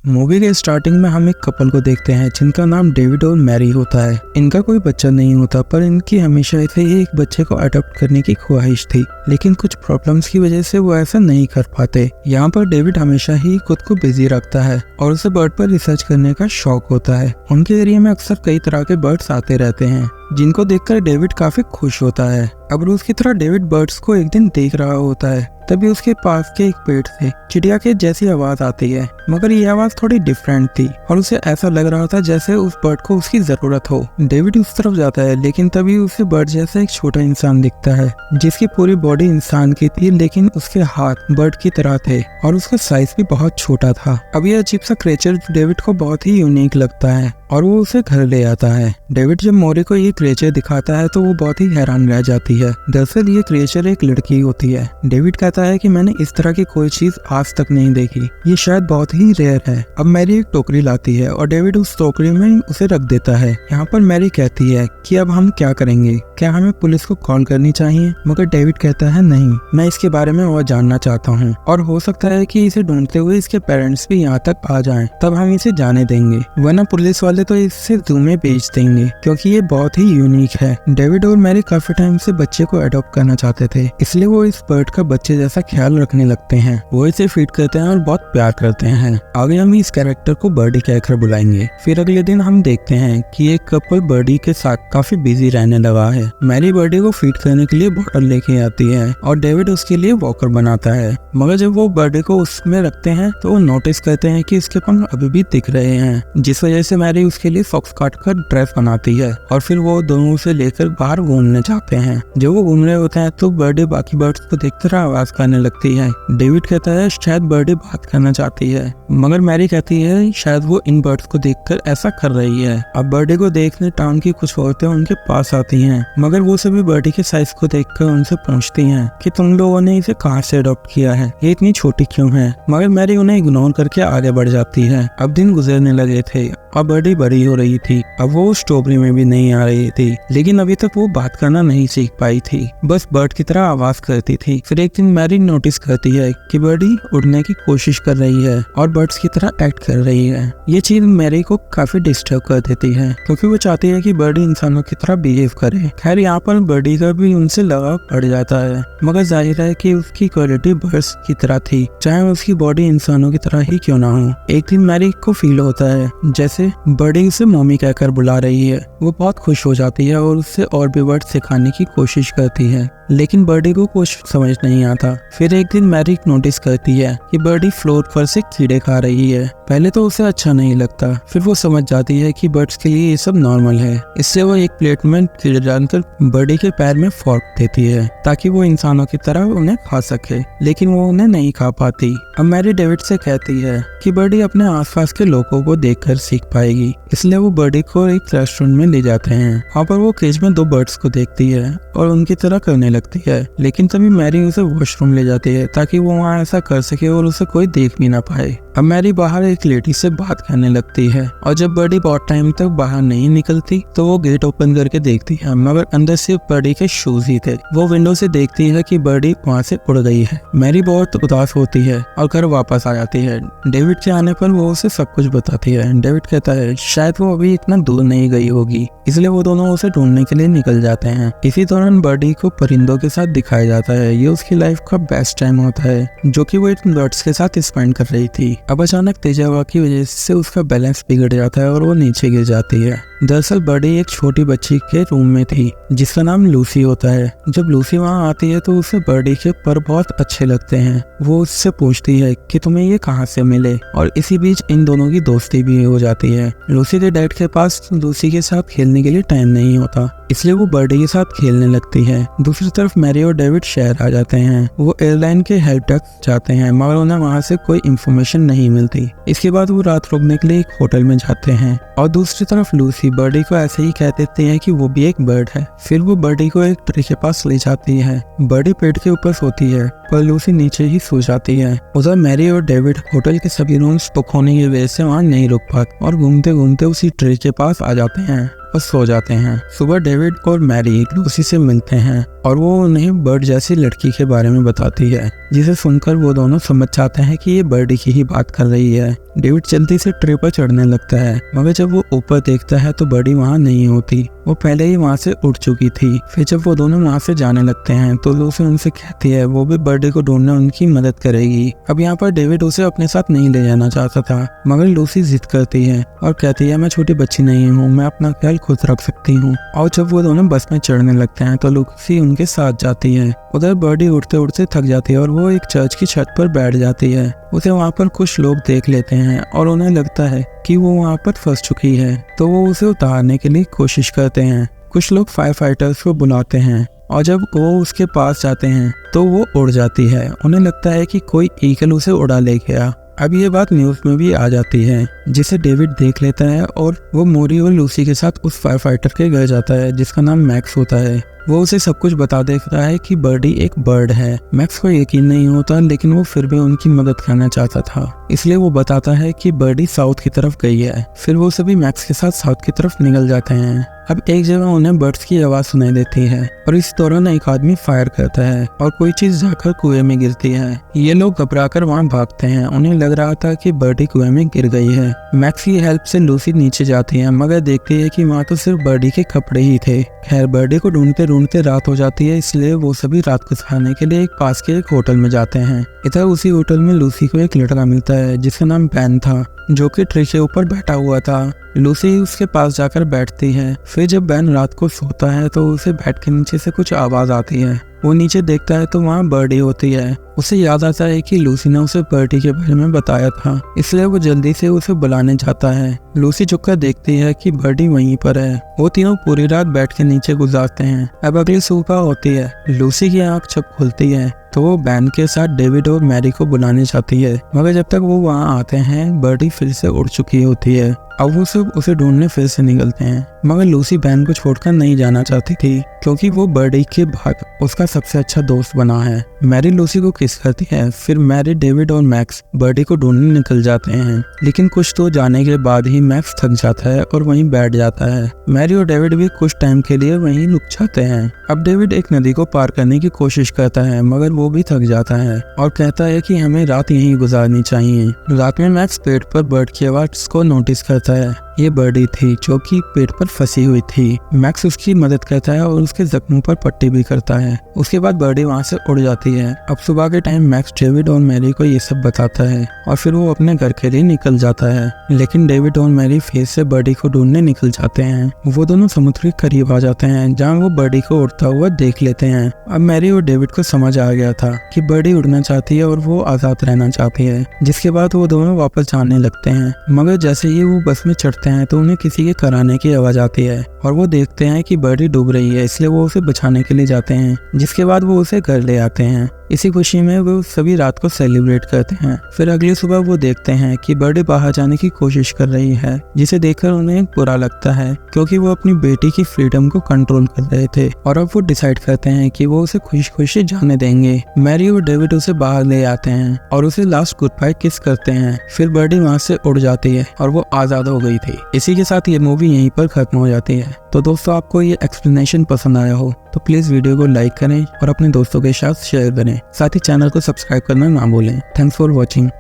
Movie के starting में हम एक कपल को देखते हैं जिनका नाम डेविड और मैरी होता है। इनका कोई बच्चा नहीं होता, पर इनकी हमेशा से ही एक बच्चे को अडॉप्ट करने की ख्वाहिश थी, लेकिन कुछ प्रॉब्लम्स की वजह से वो ऐसा नहीं कर पाते। यहाँ पर डेविड हमेशा ही खुद को बिजी रखता है और उसे बर्ड पर रिसर्च करने का शौक होता है। उनके एरिया में अक्सर कई तरह के बर्ड्स आते रहते हैं, जिनको देखकर डेविड काफी खुश होता है। अब रोज की तरह डेविड बर्ड्स को एक दिन देख रहा होता है, तभी उसके पास के एक पेड़ से चिड़िया के जैसी आवाज आती है, मगर ये आवाज थोड़ी डिफरेंट थी और उसे ऐसा लग रहा था जैसे उस बर्ड को उसकी जरूरत हो। डेविड उस तरफ जाता है, लेकिन तभी उसे बर्ड जैसा एक छोटा इंसान दिखता है जिसकी पूरी बॉडी इंसान की थी, लेकिन उसके हाथ बर्ड की तरह थे और उसका साइज भी बहुत छोटा था। अब यह अजीब सा क्रिएचर डेविड को बहुत ही यूनिक लगता है और वो उसे घर ले आता है। डेविड जब मोरी को ये क्रिएचर दिखाता है तो वो बहुत ही हैरान रह जाती है। दरअसल ये क्रिएचर एक लड़की होती है। डेविड कहता है कि मैंने इस तरह की कोई चीज आज तक नहीं देखी, ये शायद बहुत ही रेयर है। अब मैरी एक टोकरी लाती है और डेविड उस टोकरी में उसे रख देता है। यहाँ पर मैरी कहती है कि अब हम क्या करेंगे, क्या हमें पुलिस को कॉल करनी चाहिए? मगर डेविड कहता है नहीं, मैं इसके बारे में और जानना चाहता हूँ और हो सकता है कि इसे ढूंढते हुए इसके पेरेंट्स भी यहाँ तक आ जाएं, तब हम इसे जाने देंगे, वरना पुलिस वाले तो इसे जू में बेच देंगे क्योंकि ये बहुत ही यूनिक है। डेविड और मैरी काफी टाइम से बच्चे को अडॉप्ट करना चाहते थे, इसलिए वो इस बर्ड का बच्चे जैसा ख्याल रखने लगते हैं। वो इसे फीड करते हैं और बहुत प्यार करते हैं। आगे हम इस कैरेक्टर को बर्डी कहकर बुलाएंगे। फिर अगले दिन हम देखते हैं कि एक कपल बर्डी के साथ काफी बिजी रहने लगा है। मैरी बर्डी को फीड करने के लिए बॉटल लेके आती है और डेविड उसके लिए वॉकर बनाता है, मगर जब वो बर्डी को उसमें रखते हैं तो वो नोटिस करते हैं कि उसके पंख अभी भी दिख रहे हैं, जिस वजह से मैरी उसके लिए सॉक्स काट कर ड्रेस बनाती है और फिर वो दोनों उसे लेकर बाहर घूमने जाते हैं। जब वो घूम रहे होते हैं तो बर्डी बाकी बर्ड्स को देखकर आवाज करने लगती है। डेविड कहता है शायद बर्डी बात करना चाहती है, मगर मैरी कहती है शायद वो इन बर्ड्स को देखकर ऐसा कर रही है। अब बर्डी को देखने टाउन की कुछ औरतें उनके पास आती हैं, मगर वो सभी बर्डी के साइज को देखकर उनसे पूछती हैं कि तुम लोगों ने इसे कहाँ से अडॉप्ट किया है, ये इतनी छोटी क्यों है? मगर मैरी उन्हें इग्नोर करके आगे बढ़ जाती है। अब दिन गुजरने लगे थे और बर्डी बड़ी हो रही थी। अब वो उस टोकरी में भी नहीं आ रही थी, लेकिन अभी तक वो बात करना नहीं सीख पाई थी, बस बर्ड की तरह आवाज करती थी। फिर एक दिन मैरी नोटिस करती है कि बर्डी उड़ने की कोशिश कर रही है और बर्ड्स की तरह एक्ट कर रही है। ये चीज मैरी को काफी डिस्टर्ब कर देती है क्योंकि वो चाहती है कि बर्डी इंसानों की तरह बिहेव करे। खैर यहाँ पर बर्डी का भी उनसे लगाव बढ़ जाता है, मगर जाहिर है कि उसकी क्वालिटी बर्ड्स की तरह थी, चाहे उसकी बॉडी इंसानों की तरह ही क्यों ना हो। एक दिन मैरी को फील होता है जैसे बर्डी उसे मम्मी कहकर बुला रही है। वो बहुत खुश हो जाती है और उससे और भी वर्ड सिखाने की कोशिश करती है, लेकिन बर्डी को कुछ समझ नहीं आता। फिर एक दिन मैरी नोटिस करती है कि बर्डी फ्लोर पर से कीड़े खा रही है। पहले तो उसे अच्छा नहीं लगता, फिर वो समझ जाती है कि बर्ड्स के लिए ये सब नॉर्मल है। इससे वो एक प्लेट में कीड़े डालकर बर्डी के पैर में फोर्क देती है ताकि वो इंसानों की तरह उन्हें खा सके, लेकिन वो उन्हें नहीं खा पाती। अब मैरी डेविड से कहती है कि बर्डी अपने आसपास के लोगों को देखकर सीख पाएगी, इसलिए वो बर्डी को एक रेस्टोरेंट में ले जाते हैं। वहाँ पर वो केज में दो बर्ड्स को देखती है और उनकी तरह करने लगती है, लेकिन तभी मैरी उसे वॉशरूम ले जाती है ताकि वो वहाँ ऐसा कर सके और उसे कोई देख भी ना पाए। अब मैरी बाहर एक लेडी से बात करने लगती है और जब बर्डी बहुत टाइम तक बाहर नहीं निकलती तो वो गेट ओपन करके देखती है, मगर अंदर सिर्फ बर्डी के शूज ही थे। वो विंडो से देखती है कि बर्डी वहाँ से उड़ गई है। मैरी बहुत उदास होती है और घर वापस आ जाती है। डेविड के आने पर वो उसे सब कुछ बताती है। डेविड कहता है शायद वो अभी इतना दूर नहीं गई होगी, इसलिए वो दोनों उसे ढूंढने के लिए निकल जाते हैं। इसी दौरान बर्डी को परिंदों के साथ दिखाया जाता है। ये उसकी लाइफ का बेस्ट टाइम होता है जो कि वो इन बर्ड्स के साथ स्पेंड कर रही थी। अब अचानक तेज हवा की वजह से उसका बैलेंस बिगड़ जाता है और वो नीचे गिर जाती है। दरअसल बर्डी एक छोटी बच्ची के रूम में थी जिसका नाम लूसी होता है। जब लूसी वहाँ आती है तो उसे बर्डी के पर बहुत अच्छे लगते हैं। वो उससे पूछती है कि तुम्हें ये कहाँ से मिले, और इसी बीच इन दोनों की दोस्ती भी हो जाती है। लूसी के डैड के पास लूसी के साथ खेलने के लिए टाइम नहीं होता, इसलिए वो बर्डी के साथ खेलने लगती है। दूसरी तरफ मैरी और डेविड शहर आ जाते हैं। वो एयरलाइन के हेल्प डेस्क जाते हैं, मगर उन्हें वहाँ से कोई इन्फॉर्मेशन नहीं मिलती। इसके बाद वो रात रुकने के लिए एक होटल में जाते हैं और दूसरी तरफ लूसी बर्डी को ऐसे ही कह देती है कि वो भी एक बर्ड है। फिर वो बर्डी को एक ट्री के पास ले जाती है। बर्डी पेड़ के ऊपर सोती है पर लूसी नीचे ही सो जाती है। उधर मैरी और डेविड होटल के सभी रूम्स बुक होने की वजह से वहाँ नहीं रुक पाते और घूमते घूमते उसी ट्री के पास आ जाते हैं और सो जाते हैं। सुबह डेविड और मैरी लूसी से मिलते हैं और वो उन्हें बर्ड जैसी लड़की के बारे में बताती है, जिसे सुनकर वो दोनों समझ जाते हैं कि ये बर्डी की ही बात कर रही है। डेविड जल्दी से ट्रे पर चढ़ने लगता है, मगर जब वो ऊपर देखता है तो बर्डी वहाँ नहीं होती। वो पहले ही वहाँ से उड़ चुकी थी। फिर जब वो दोनों वहाँ से जाने लगते हैं तो लूसी उनसे कहती है वो भी बर्डी को ढूंढने उनकी मदद करेगी। अब यहाँ पर डेविड उसे अपने साथ नहीं ले जाना चाहता था, मगर लूसी जिद करती है और कहती है मैं छोटी बच्ची नहीं हूँ, मैं अपना ख्याल खुद रख सकती हूँ। और जब वो दोनों बस में चढ़ने लगते हैं तो लूसी उनके साथ जाती है। उधर बर्डी उड़ते उड़ते थक जाती है और वो एक चर्च की छत पर बैठ जाती है। उसे वहाँ पर कुछ लोग देख लेते हैं और उन्हें लगता है कि वो वहाँ पर फंस चुकी है, तो वो उसे उतारने के लिए कोशिश करते हैं। कुछ लोग फायर फाइटर्स को बुलाते हैं और जब वो उसके पास जाते हैं तो वो उड़ जाती है। उन्हें लगता है कि कोई ईगल उसे उड़ा ले गया। अब ये बात न्यूज में भी आ जाती है, जिसे डेविड देख लेता है और वो मोरी और लूसी के साथ उस फायर फाइटर के घर जाता है जिसका नाम मैक्स होता है। वो उसे सब कुछ बता देता है कि बर्डी एक बर्ड है। मैक्स को यकीन नहीं होता, लेकिन वो फिर भी उनकी मदद करना चाहता था, इसलिए वो बताता है कि बर्डी साउथ की तरफ गई है। फिर वो सभी मैक्स के साथ साउथ की तरफ निकल जाते हैं। अब एक जगह उन्हें बर्ड्स की आवाज सुनाई देती है और इस दौरान एक आदमी फायर करता है और कोई चीज जाकर कुएं में गिरती है। ये लोग घबराकर वहाँ भागते हैं। उन्हें लग रहा था कि बर्डी कुएं में गिर गई है। मैक्स की हेल्प से लूसी नीचे जाती है, मगर देखती है कि वहाँ तो सिर्फ बर्डी के कपड़े ही थे। खैर, बर्डी को ढूंढते ढूंढते रात हो जाती है, इसलिए वो सभी रात को खाने के लिए पास के एक होटल में जाते हैं। इधर उसी होटल में लूसी को एक लड़का मिलता है जिसका नाम बैन था, जो कि ट्री के ऊपर बैठा हुआ था। लूसी उसके पास जाकर बैठती है। फिर जब बैन रात को सोता है तो उसे बेड के नीचे से कुछ आवाज आती है। वो नीचे देखता है तो वहाँ बर्डी होती है। उसे याद आता है कि लूसी ने उसे बर्डी के बारे में बताया था, इसलिए वो जल्दी से उसे बुलाने जाता है। लूसी झुककर देखती है कि बर्डी वहीं पर है। वो तीनों पूरी रात बेड के नीचे गुजारते हैं। अब अगली सुबह होती है। लूसी की आंख जब खुलती है तो वो बैन के साथ डेविड और मैरी को बुलाने चाहती है, मगर जब तक वो वहाँ आते हैं बर्डी फिर से उड़ चुकी होती है। अब वो सब उसे ढूंढने फिर से निकलते हैं, मगर लूसी बैन को छोड़कर नहीं जाना चाहती थी, क्योंकि वो बर्डी के बाद उसका सबसे अच्छा दोस्त बना है। मैरी लूसी को किस करती है। फिर मैरी, डेविड और मैक्स बर्डी को ढूंढने निकल जाते हैं, लेकिन कुछ तो जाने के बाद ही मैक्स थक जाता है और वहीं बैठ जाता है। मैरी और डेविड भी कुछ टाइम के लिए वहीं रुक जाते हैं। अब डेविड एक नदी को पार करने की कोशिश करता है, मगर वो भी थक जाता है और कहता है कि हमें रात यहीं गुजारनी चाहिए। रात में मैक्स पेड़ पर बर्ड की आवाज को नोटिस करता है। ये बर्डी थी जो कि पेड़ पर फंसी हुई थी। मैक्स उसकी मदद करता है और उसके जख्मों पर पट्टी भी करता है। उसके बाद बर्डी वहाँ से उड़ जाती है। अब सुबह के टाइम मैक्स डेविड और मैरी को ये सब बताता है और फिर वो अपने घर के लिए निकल जाता है, लेकिन डेविड और मैरी फिर से बर्डी को ढूंढने निकल जाते हैं। वो दोनों समुद्र के करीब आ जाते हैं, जहाँ वो बर्डी को उड़ता हुआ देख लेते हैं। अब मैरी और डेविड को समझ आ गया था कि बर्डी उड़ना चाहती है और वो आजाद रहना चाहती है, जिसके बाद वो दोनों वापस जाने लगते हैं। मगर जैसे ही वो बस में चढ़ते हैं तो उन्हें किसी के कराने की आवाज आती है और वो देखते हैं कि बर्डी डूब रही है, इसलिए वो उसे बचाने के लिए जाते हैं, जिसके बाद वो उसे घर ले आते हैं। इसी खुशी में वो सभी रात को सेलिब्रेट करते हैं। फिर अगली सुबह वो देखते हैं कि बर्डी बाहर जाने की कोशिश कर रही है, जिसे देखकर उन्हें बुरा लगता है, क्योंकि वो अपनी बेटी की फ्रीडम को कंट्रोल कर रहे थे। और अब वो डिसाइड करते हैं कि वो उसे खुशी खुशी जाने देंगे। मैरी और डेविड उसे बाहर ले आते हैं और उसे लास्ट गुड बाय किस करते हैं। फिर बर्डी वहाँ से उड़ जाती है और वो आजाद हो गई थी। इसी के साथ ये मूवी यहीं पर खत्म हो जाती है। तो दोस्तों, आपको ये एक्सप्लेनेशन पसंद आया हो तो प्लीज वीडियो को लाइक करें और अपने दोस्तों के साथ शेयर करें। साथ ही चैनल को सब्सक्राइब करना ना भूलें। Thanks for watching.